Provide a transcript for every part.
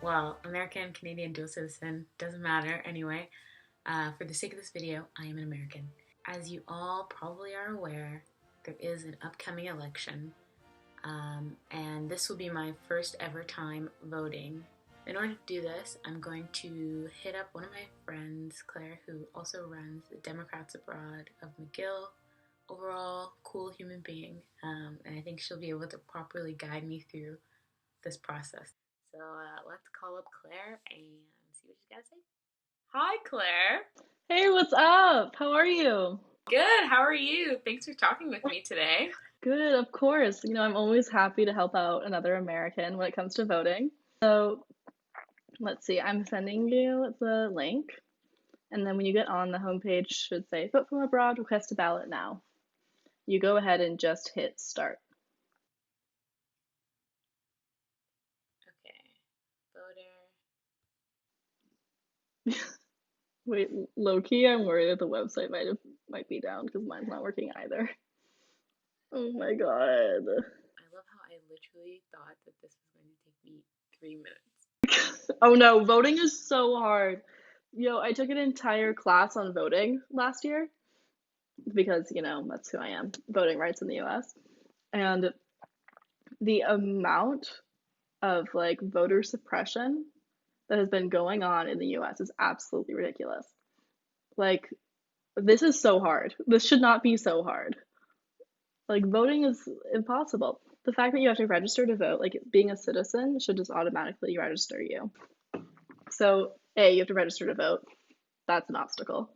well, American, Canadian, dual citizen, doesn't matter anyway. For the sake of this video, I am an American. As you all probably are aware, there is an upcoming election, and this will be my first ever time voting. In order to do this, I'm going to hit up one of my friends, Claire, who also runs the Democrats Abroad of McGill. Overall, cool human being, and I think she'll be able to properly guide me through this process. So let's call up Claire and see what she's got to say. Hi, Claire. Hey, what's up? How are you? Good. How are you? Thanks for talking with me today. Good, of course. I'm always happy to help out another American when it comes to voting. So, let's see. I'm sending you the link, and then when you get on, the homepage should say Vote from Abroad, request a ballot now. You go ahead and just hit start. Okay. Voter. Wait, low key, I'm worried that the website might be down because mine's not working either. Oh my god. I love how I literally thought that this was going to take me 3 minutes. Oh no, voting is so hard. I took an entire class on voting last year because, that's who I am, voting rights in the US. And the amount of like voter suppression that has been going on in the US is absolutely ridiculous. Like, this is so hard. This should not be so hard. Like, voting is impossible. The fact that you have to register to vote, like being a citizen, should just automatically register you. So, A, you have to register to vote. That's an obstacle.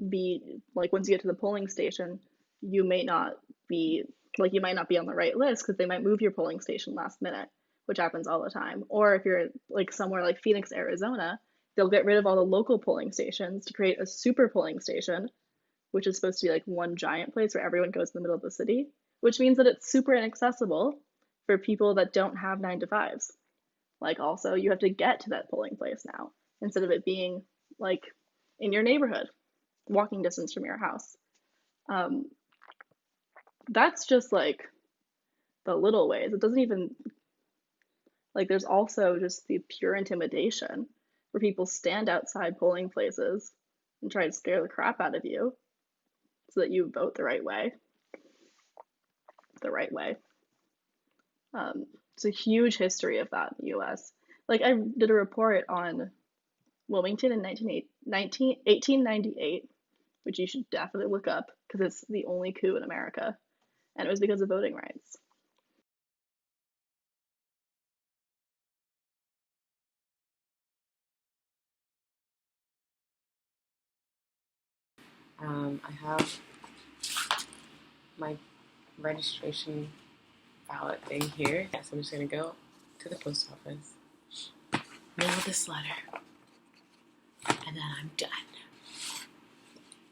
B, like once you get to the polling station, you might not be on the right list because they might move your polling station last minute, which happens all the time. Or if you're like somewhere like Phoenix, Arizona, they'll get rid of all the local polling stations to create a super polling station, which is supposed to be like one giant place where everyone goes in the middle of the city, which means that it's super inaccessible for people that don't have 9 to 5s. Like, also, you have to get to that polling place now instead of it being like in your neighborhood, walking distance from your house. That's just like the little ways. It doesn't even, like, there's also just the pure intimidation where people stand outside polling places and try to scare the crap out of you so that you vote the right way. It's a huge history of that in the US. Like, I did a report on Wilmington in 1898, which you should definitely look up because it's the only coup in America, and it was because of voting rights. I have my registration ballot thing here. Yes, I'm just going to go to the post office, mail this letter, and then I'm done.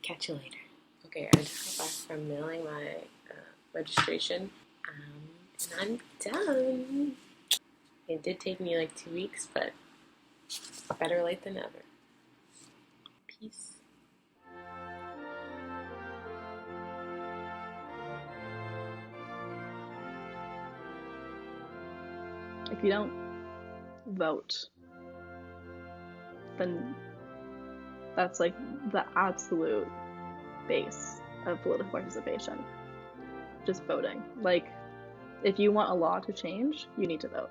Catch you later. Okay, I just got back from mailing my registration, and I'm done. It did take me like 2 weeks, but better late than never. Peace. If you don't vote, then that's like the absolute base of political participation. Just voting. Like, if you want a law to change, you need to vote.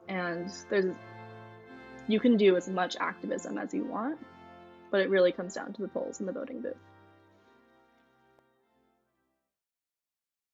And you can do as much activism as you want, but it really comes down to the polls and the voting booth.